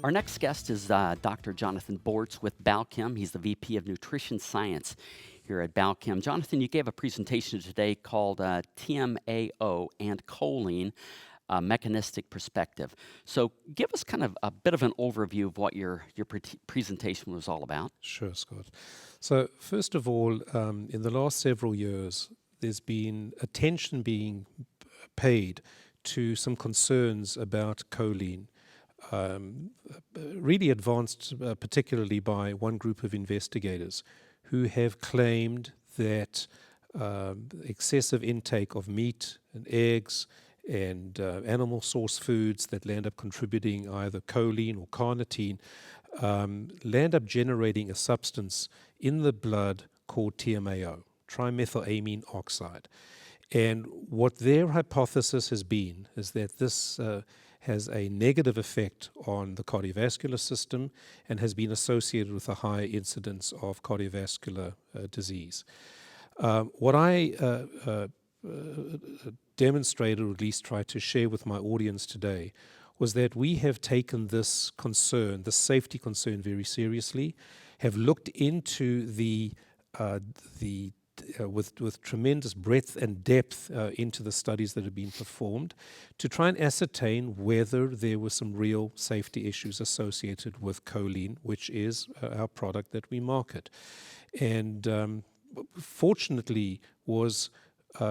Our next guest is Dr. Jonathan Bortz with Balchem. He's the VP of Nutrition Science here at Balchem. Jonathan, you gave a presentation today called TMAO and choline, mechanistic perspective. So give us kind of a bit of an overview of what your presentation was all about. Sure, Scott. So first of all, in the last several years, there's been attention being paid to some concerns about choline, really advanced particularly by one group of investigators who have claimed that excessive intake of meat and eggs and animal source foods that land up contributing either choline or carnitine land up generating a substance in the blood called TMAO, trimethylamine oxide. And what their hypothesis has been is that this has a negative effect on the cardiovascular system and has been associated with a high incidence of cardiovascular disease. What I demonstrated, or at least tried to share with my audience today, was that we have taken this concern, the safety concern, very seriously, have looked into with tremendous breadth and depth into the studies that have been performed to try and ascertain whether there were some real safety issues associated with choline, which is our product that we market. And fortunately was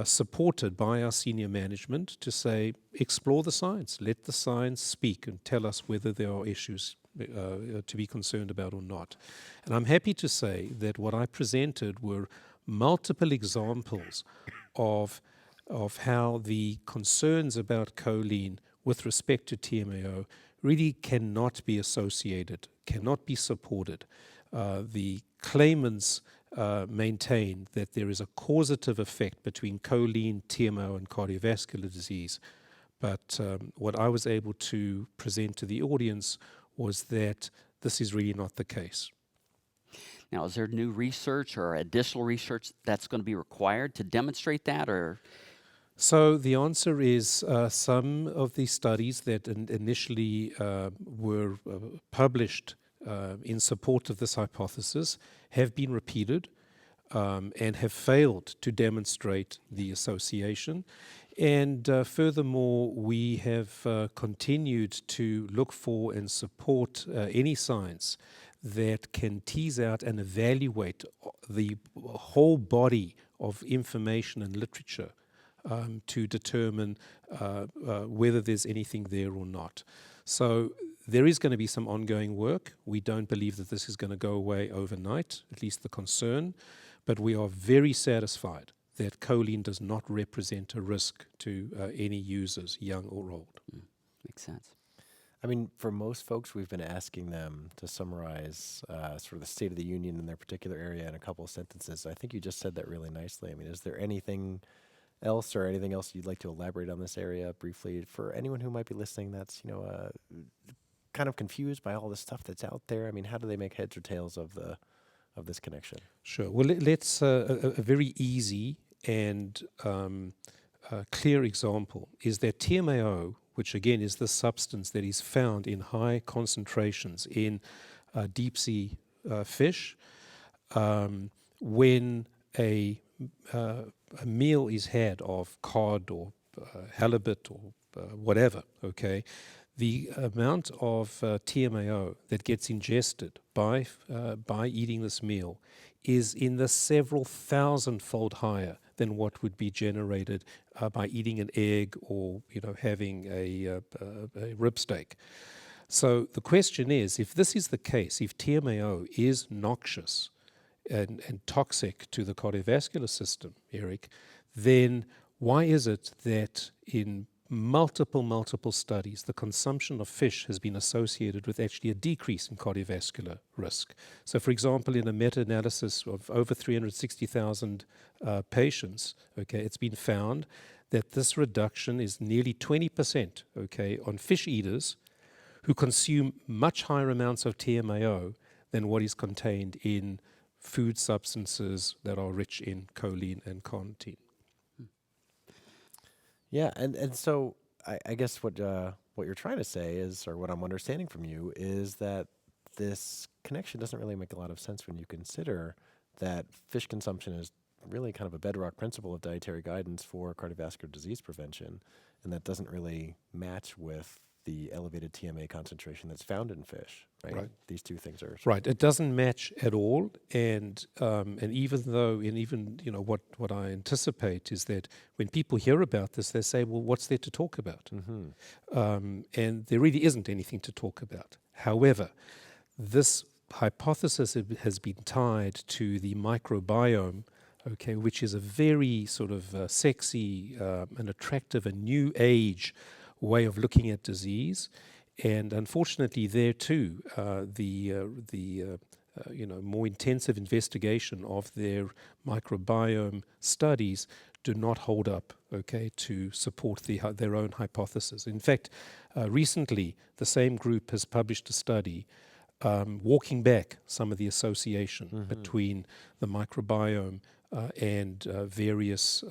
supported by our senior management to say, explore the science, let the science speak and tell us whether there are issues to be concerned about or not. And I'm happy to say that what I presented were multiple examples of how the concerns about choline with respect to TMAO really cannot be associated, cannot be supported. The claimants maintain that there is a causative effect between choline, TMAO, and cardiovascular disease. But what I was able to present to the audience was that this is really not the case. Now, is there new research or additional research that's going to be required to demonstrate that, or? So the answer is some of the studies that initially were published in support of this hypothesis have been repeated and have failed to demonstrate the association. And furthermore, we have continued to look for and support any science that can tease out and evaluate the whole body of information and literature to determine whether there's anything there or not. So there is going to be some ongoing work. We don't believe that this is going to go away overnight, at least the concern, but we are very satisfied that choline does not represent a risk to any users, young or old. Makes sense. I mean, for most folks, we've been asking them to summarize sort of the state of the union in their particular area in a couple of sentences. I think you just said that really nicely. I mean, is there anything else you'd like to elaborate on this area briefly for anyone who might be listening that's, kind of confused by all the stuff that's out there? I mean, how do they make heads or tails of this connection? Sure. Well, let's a very easy and clear example is that TMAO, which again is the substance that is found in high concentrations in deep sea fish, when a meal is had of cod or halibut or whatever, okay, the amount of TMAO that gets ingested by eating this meal is in the several thousand-fold higher than what would be generated by eating an egg or having a rib steak. So the question is, if this is the case, if TMAO is noxious and toxic to the cardiovascular system, Eric, then why is it that in multiple studies, the consumption of fish has been associated with actually a decrease in cardiovascular risk? So, for example, in a meta-analysis of over 360,000 patients, okay, it's been found that this reduction is nearly 20%, okay, on fish eaters who consume much higher amounts of TMAO than what is contained in food substances that are rich in choline and carnitine. Yeah, and so I guess what what you're trying to say is, or what I'm understanding from you, is that this connection doesn't really make a lot of sense when you consider that fish consumption is really kind of a bedrock principle of dietary guidance for cardiovascular disease prevention, and that doesn't really match with the elevated TMA concentration that's found in fish, right? Right. These two things are Right, it doesn't match at all, and even though, and even what I anticipate is that when people hear about this, they say, "Well, what's there to talk about?" And there really isn't anything to talk about. However, this hypothesis has been tied to the microbiome, okay, which is a very sort of sexy and attractive and new age way of looking at disease. And unfortunately, there too, the more intensive investigation of their microbiome studies do not hold up, okay, to support their own hypothesis. In fact, recently, the same group has published a study walking back some of the association between the microbiome and various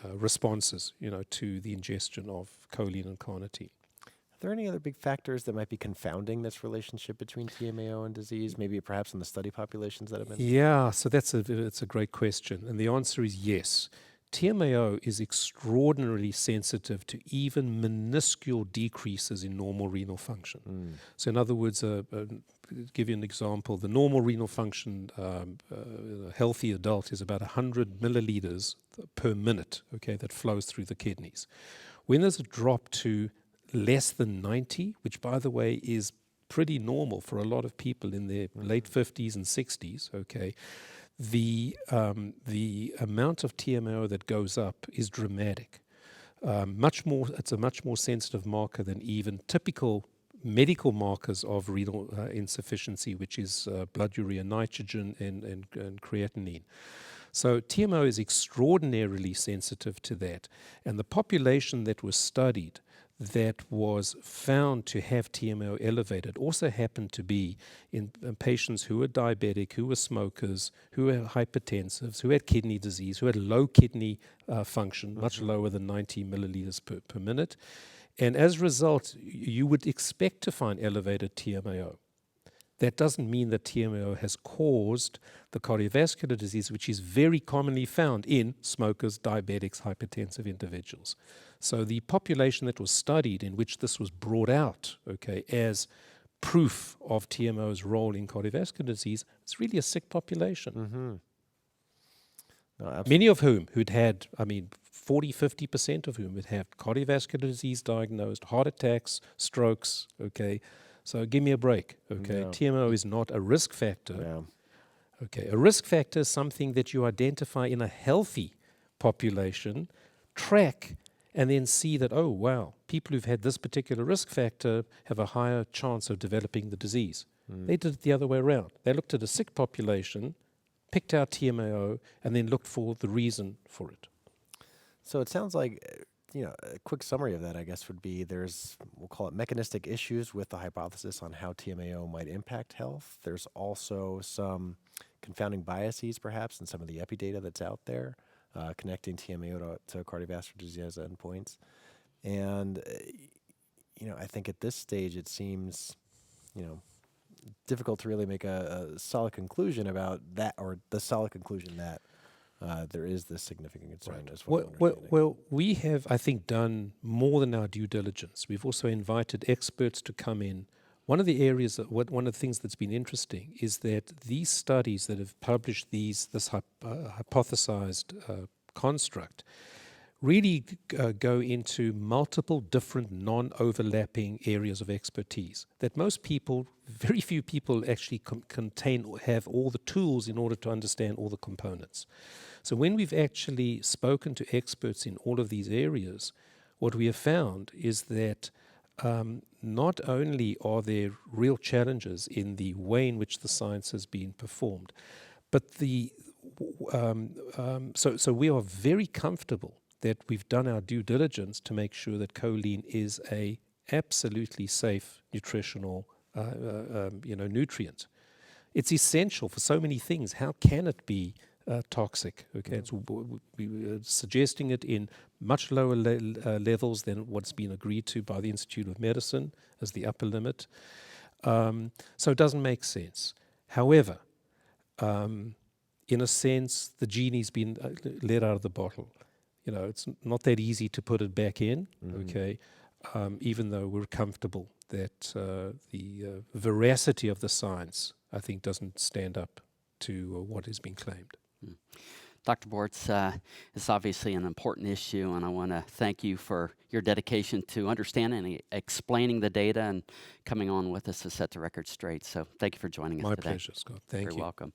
responses, to the ingestion of choline and carnitine. Are there any other big factors that might be confounding this relationship between TMAO and disease, maybe perhaps in the study populations that have been? Yeah, so it's a great question. And the answer is yes. TMAO is extraordinarily sensitive to even minuscule decreases in normal renal function. So in other words, give you an example, the normal renal function, a healthy adult is about 100 milliliters per minute, okay, that flows through the kidneys. When there's a drop to less than 90, which by the way is pretty normal for a lot of people in their late 50s and 60s, okay, the amount of TMAO that goes up is dramatic. It's a much more sensitive marker than even typical medical markers of renal insufficiency, which is blood urea nitrogen and creatinine. So TMAO is extraordinarily sensitive to that. And the population that was studied that was found to have TMAO elevated also happened to be in patients who were diabetic, who were smokers, who were hypertensives, who had kidney disease, who had low kidney function, much lower than 90 milliliters per minute. And as a result, you would expect to find elevated TMAO. That doesn't mean that TMAO has caused the cardiovascular disease, which is very commonly found in smokers, diabetics, hypertensive individuals. So the population that was studied in which this was brought out, okay, as proof of TMAO's role in cardiovascular disease, it's really a sick population. No, Many of whom who'd had, 40, 50% of whom would have cardiovascular disease diagnosed, heart attacks, strokes, okay. So give me a break, okay. Yeah. TMAO is not a risk factor. Yeah. Okay, a risk factor is something that you identify in a healthy population, track, and then see that, oh, wow, people who've had this particular risk factor have a higher chance of developing the disease. They did it the other way around. They looked at a sick population, picked out TMAO, and then looked for the reason for it. So it sounds like, a quick summary of that, I guess, would be we'll call it mechanistic issues with the hypothesis on how TMAO might impact health. There's also some confounding biases, perhaps, in some of the epidata that's out there, connecting TMAO to cardiovascular disease endpoints. And, I think at this stage it seems, difficult to really make a solid conclusion about that, or the solid conclusion that there is this significant concern. As Well, we have, I think, done more than our due diligence. We've also invited experts to come in. One of the areas, one of the things that's been interesting is that these studies that have published this hypothesized construct really go into multiple different non-overlapping areas of expertise that most people, very few people actually contain or have all the tools in order to understand all the components. So when we've actually spoken to experts in all of these areas, what we have found is that not only are there real challenges in the way in which the science has been performed, but so we are very comfortable that we've done our due diligence to make sure that choline is a absolutely safe nutritional nutrient. It's essential for so many things. How can it be toxic. Okay, we are suggesting it in much lower levels than what's been agreed to by the Institute of Medicine as the upper limit. So it doesn't make sense. However, in a sense, the genie's been let out of the bottle. You know, it's not that easy to put it back in. Okay, even though we're comfortable that the veracity of the science, I think, doesn't stand up to what is being claimed. Dr. Bortz, it's obviously an important issue, and I want to thank you for your dedication to understanding and explaining the data and coming on with us to set the record straight. So thank you for joining us My today. pleasure, Scott. Thank you. You're welcome.